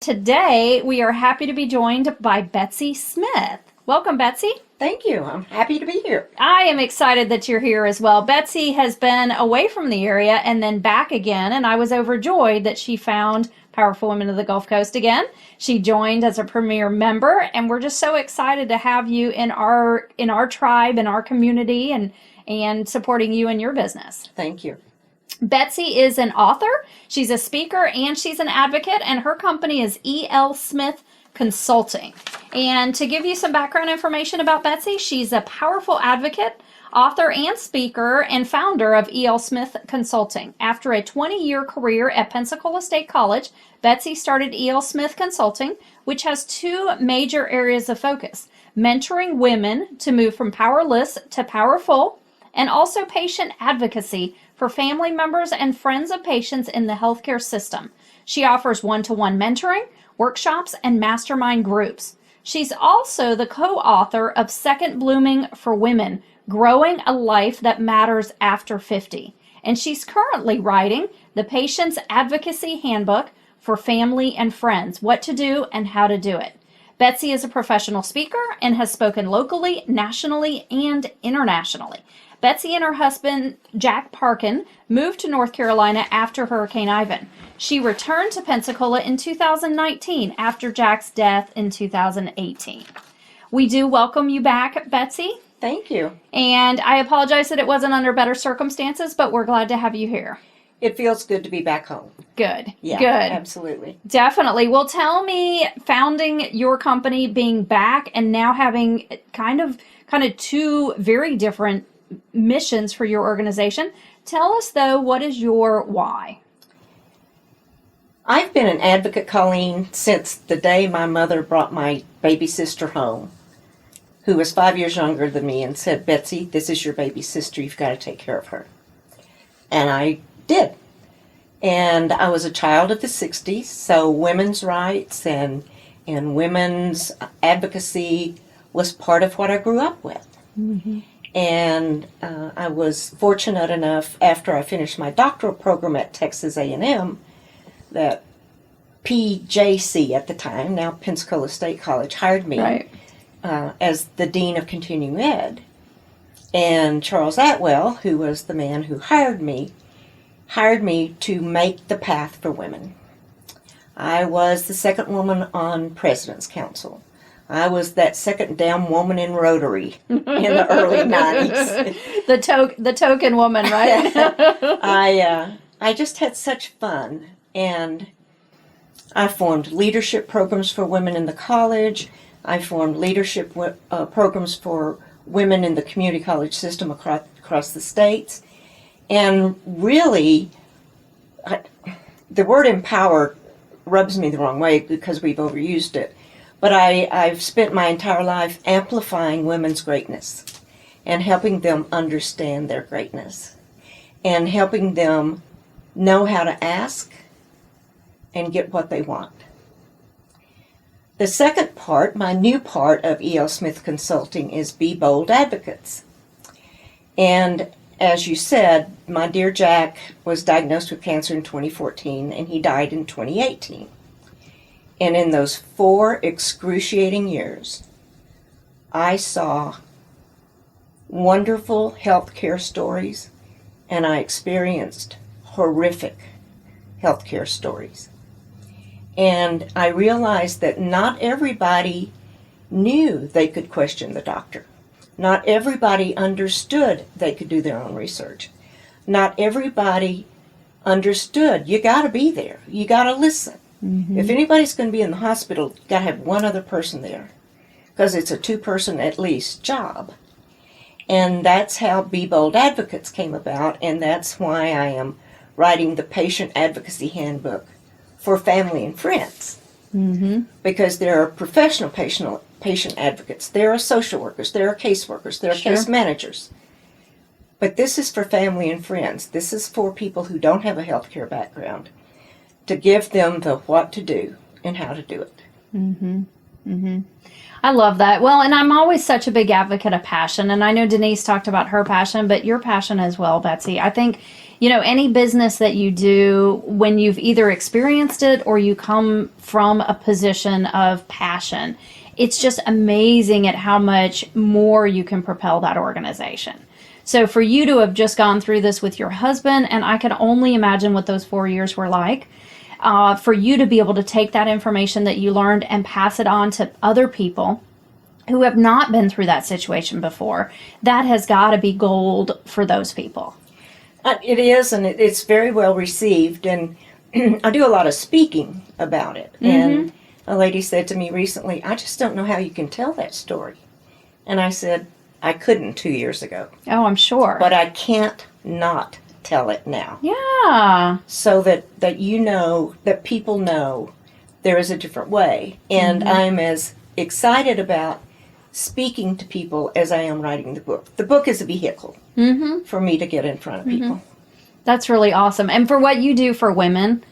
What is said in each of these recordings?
Today, we are happy to be joined by Betsy Smith. Welcome, Betsy. Thank you. I'm happy to be here. I am excited that you're here as well. Betsy has been away from the area and then back again, and I was overjoyed that she found Powerful Women of the Gulf Coast again. She joined as a premier member, and we're just so excited to have you in our tribe, in our community, and supporting you in your business. Thank you. Betsy is an author, she's a speaker, and she's an advocate, and her company is L.Smith Consulting. And to give you some background information about Betsy, she's a powerful advocate, author, and speaker, and founder of L.Smith Consulting. After a 20-year career at Pensacola State College, Betsy started L.Smith Consulting, which has two major areas of focus: mentoring women to move from powerless to powerful, and also patient advocacy for family members and friends of patients in the healthcare system. She offers one-to-one mentoring, workshops, and mastermind groups. She's also the co-author of Second Blooming for Women, Growing a Life That Matters After 50. And she's currently writing the Patients Advocacy Handbook for Family and Friends, What to Do and How to Do It. Betsy is a professional speaker and has spoken locally, nationally, and internationally. Betsy and her husband, Jack Parkin, moved to North Carolina after Hurricane Ivan. She returned to Pensacola in 2019 after Jack's death in 2018. We do welcome you back, Betsy. Thank you. And I apologize that it wasn't under better circumstances, but we're glad to have you here. It feels good to be back home. Good. Yeah, good. Absolutely. Definitely. Well, tell me, founding your company, being back, and now having kind of two very different missions for your organization. Tell us, though, what is your why? I've been an advocate, Colleen, since the day my mother brought my baby sister home, who was 5 years younger than me, and said, "Betsy, this is your baby sister. You've got to take care of her." And I did. And I was a child of the 60s, so women's rights and women's advocacy was part of what I grew up with. Mm-hmm. And I was fortunate enough, after I finished my doctoral program at Texas A&M, that PJC at the time, now Pensacola State College, hired me as the Dean of Continuing Ed. And Charles Atwell, who was the man who hired me to make the path for women. I was the second woman on President's Council. I was that second down woman in Rotary in the early 90s. The token woman, right? I just had such fun, and I formed leadership programs for women in the college. I formed leadership programs for women in the community college system across the states. And really, the word empower rubs me the wrong way because we've overused it. But I've spent my entire life amplifying women's greatness and helping them understand their greatness and helping them know how to ask and get what they want. The second part, my new part of L.Smith Consulting, is Be Bold Advocates. And as you said, my dear Jack was diagnosed with cancer in 2014 and he died in 2018. And in those 4 excruciating years, I saw wonderful healthcare stories and I experienced horrific healthcare stories. And I realized that not everybody knew they could question the doctor. Not everybody understood they could do their own research. Not everybody understood you got to be there. You got to listen. Mm-hmm. If anybody's going to be in the hospital, you got to have one other person there because it's a 2-person at least job. And that's how Be Bold Advocates came about, and that's why I am writing the Patient Advocacy Handbook for family and friends. Mm-hmm. Because there are professional patient advocates, there are social workers, there are caseworkers, there are case managers. But this is for family and friends. This is for people who don't have a healthcare background, to give them the what to do and how to do it. Mm-hmm. Mm-hmm. I love that. Well, and I'm always such a big advocate of passion, and I know Denise talked about her passion, but your passion as well, Betsy. I think any business that you do, when you've either experienced it or you come from a position of passion, it's just amazing at how much more you can propel that organization. So for you to have just gone through this with your husband, and I can only imagine what those 4 years were like, for you to be able to take that information that you learned and pass it on to other people who have not been through that situation before, that has got to be gold for those people. It is, and it's very well received, and I do a lot of speaking about it. And a lady said to me recently, I just don't know how you can tell that story. And I said, I couldn't 2 years ago. Oh, I'm sure. But I can't not tell it now. Yeah. So that that people know there is a different way. And I'm as excited about speaking to people as I am writing the book. The book is a vehicle for me to get in front of people. That's really awesome. And for what you do for women,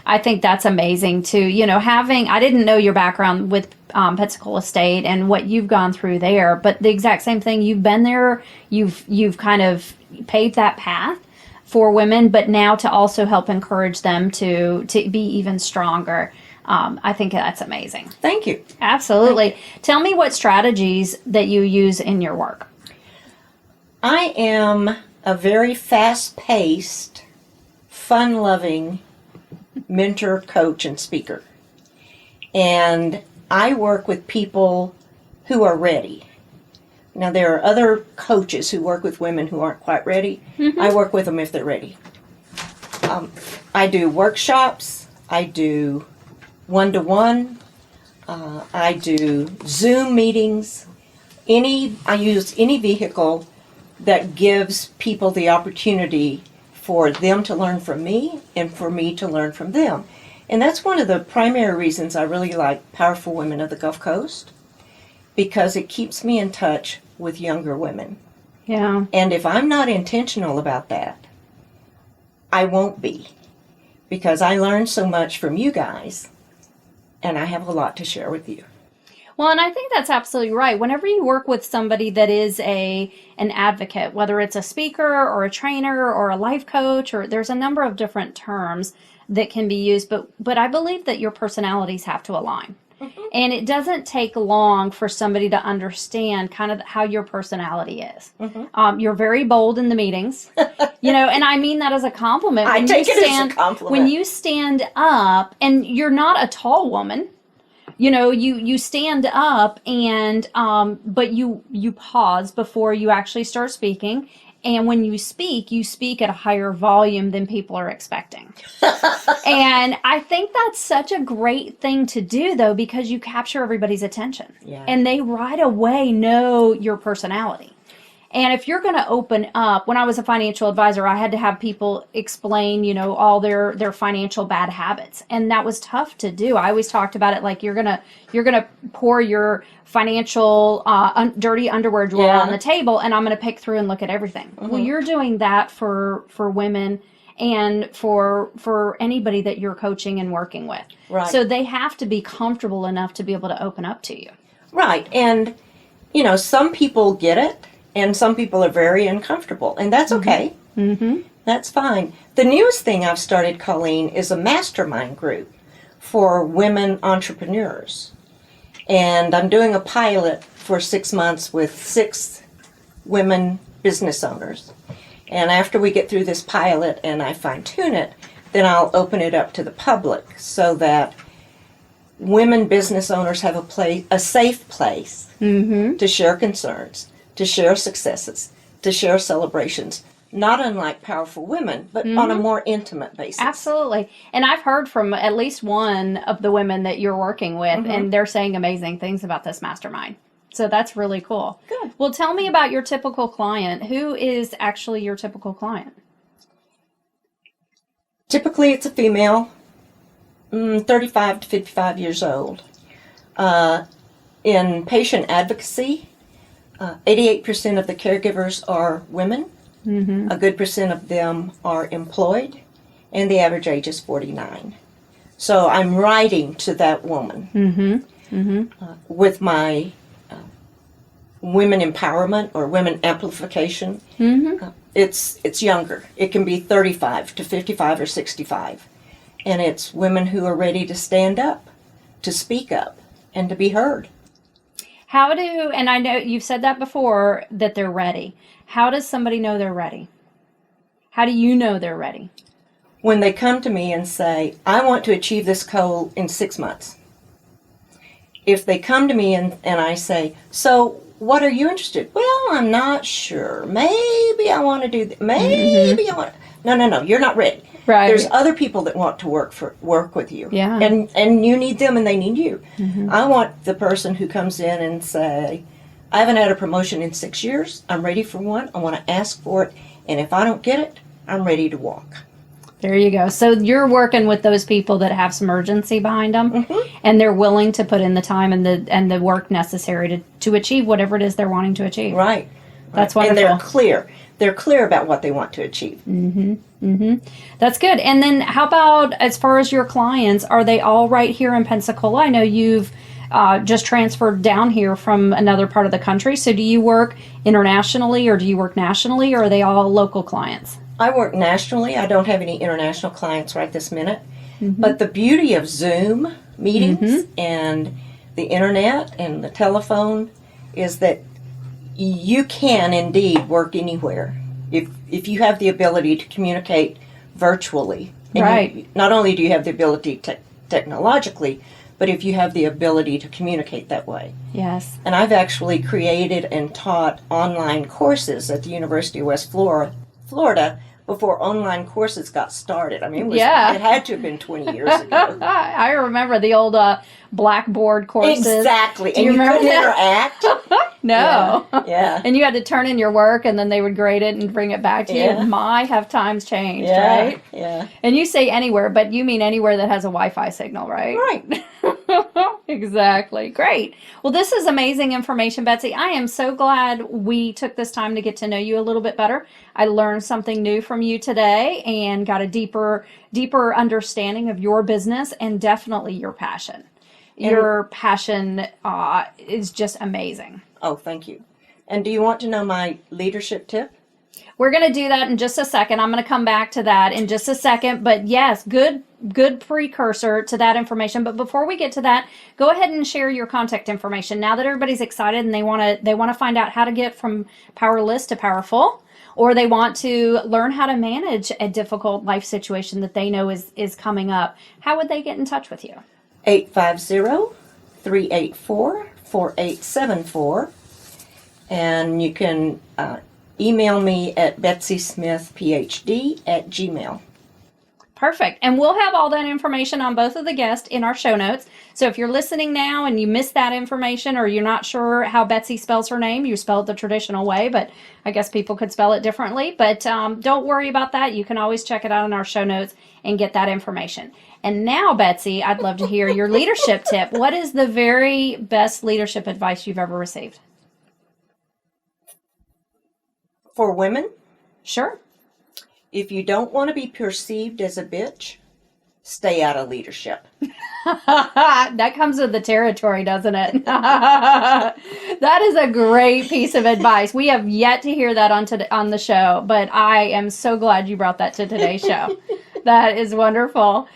I think that's amazing too. I didn't know your background with Pensacola State and what you've gone through there, but the exact same thing. You've been there. You've kind of paved that path for women, but now to also help encourage them to be even stronger. I think that's amazing. Thank you. Absolutely. Thank you. Tell me what strategies that you use in your work. I am a very fast-paced, fun-loving mentor, coach, and speaker. And I work with people who are ready. Now, there are other coaches who work with women who aren't quite ready. I work with them if they're ready. I do workshops. I do one-to-one. I do Zoom meetings. I use any vehicle that gives people the opportunity for them to learn from me and for me to learn from them. And that's one of the primary reasons I really like Powerful Women of the Gulf Coast, because it keeps me in touch with younger women. Yeah. And if I'm not intentional about that, I won't be, because I learned so much from you guys, and I have a lot to share with you. Well, and I think that's absolutely right. Whenever you work with somebody that is an advocate, whether it's a speaker or a trainer or a life coach, or there's a number of different terms that can be used, but I believe that your personalities have to align. And it doesn't take long for somebody to understand kind of how your personality is. You're very bold in the meetings, and I mean that as a compliment. I take it as a compliment. When you stand up, and you're not a tall woman, you stand up and but you pause before you actually start speaking. And when you speak at a higher volume than people are expecting. And I think that's such a great thing to do, though, because you capture everybody's attention. Yeah. And they right away know your personality. And if you're going to open up, when I was a financial advisor, I had to have people explain, all their financial bad habits. And that was tough to do. I always talked about it like you're going to pour your financial dirty underwear drawer on the table, and I'm going to pick through and look at everything. Well, you're doing that for women and for anybody that you're coaching and working with. Right. So they have to be comfortable enough to be able to open up to you. Right. And, some people get it. And some people are very uncomfortable, and that's okay. That's fine. The newest thing I've started, Colleen, is a mastermind group for women entrepreneurs. And I'm doing a pilot for 6 months with 6 women business owners. And after we get through this pilot and I fine-tune it, then I'll open it up to the public so that women business owners have a safe place to share concerns, to share successes, to share celebrations, not unlike Powerful Women, but on a more intimate basis. Absolutely. And I've heard from at least one of the women that you're working with, and they're saying amazing things about this mastermind. So that's really cool. Good. Well, tell me about your typical client. Who is actually your typical client? Typically, it's a female, 35 to 55 years old. In patient advocacy, 88% of the caregivers are women. A good percent of them are employed, and the average age is 49. So I'm writing to that woman with my women empowerment or women amplification. It's younger. It can be 35 to 55 or 65. And it's women who are ready to stand up, to speak up, and to be heard. And I know you've said that before, that they're ready. How does somebody know they're ready? How do you know they're ready? When they come to me and say, I want to achieve this goal in 6 months. If they come to me and I say, so what are you interested? Well, I'm not sure. Maybe I want to do that. Maybe I want. No. You're not ready. Right. There's other people that want to work with you. Yeah. And you need them and they need you. I want the person who comes in and say, I haven't had a promotion in 6 years. I'm ready for one. I want to ask for it. And if I don't get it, I'm ready to walk. There you go. So you're working with those people that have some urgency behind them, and they're willing to put in the time and the work necessary to achieve whatever it is they're wanting to achieve. Right. That's wonderful. And they're clear. They're clear about what they want to achieve. That's good. And then how about as far as your clients, are they all right here in Pensacola? I know you've just transferred down here from another part of the country. So do you work internationally or do you work nationally, or are they all local clients? I work nationally. I don't have any international clients right this minute. But the beauty of Zoom meetings and the internet and the telephone is that you can indeed work anywhere if you have the ability to communicate virtually. And Right. not only do you have the ability technologically, but if you have the ability to communicate that way. Yes. And I've actually created and taught online courses at the University of West Florida before online courses got started. I mean, it had to have been 20 years ago. I remember the old blackboard courses. Exactly. Do And you remember couldn't that? interact. No. Yeah. And you had to turn in your work and then they would grade it and bring it back to Yeah. you. My, have times changed, Yeah. right? Yeah. And you say anywhere, but you mean anywhere that has a Wi-Fi signal, right? Right. Exactly. Great. Well, this is amazing information, Betsy. I am so glad we took this time to get to know you a little bit better. I learned something new from you today and got a deeper understanding of your business and definitely your passion. Your passion is just amazing. Oh, thank you. And do you want to know my leadership tip? We're going to do that in just a second. I'm going to come back to that in just a second. But yes, good precursor to that information. But before we get to that, go ahead and share your contact information. Now that everybody's excited and they want to find out how to get from powerless to powerful, or they want to learn how to manage a difficult life situation that they know is coming up, how would they get in touch with you? 850-384-4874. And you can email me at betsysmithphd@gmail.com. Perfect. And we'll have all that information on both of the guests in our show notes. So if you're listening now and you missed that information, or you're not sure how Betsy spells her name, you spell it the traditional way, but I guess people could spell it differently. But don't worry about that. You can always check it out in our show notes and get that information. And now, Betsy, I'd love to hear your leadership tip. What is the very best leadership advice you've ever received? For women, Sure. if you don't want to be perceived as a bitch, stay out of leadership. That comes with the territory, doesn't it? That is a great piece of advice. We have yet to hear that on the show, but I am so glad you brought that to today's show. That is wonderful.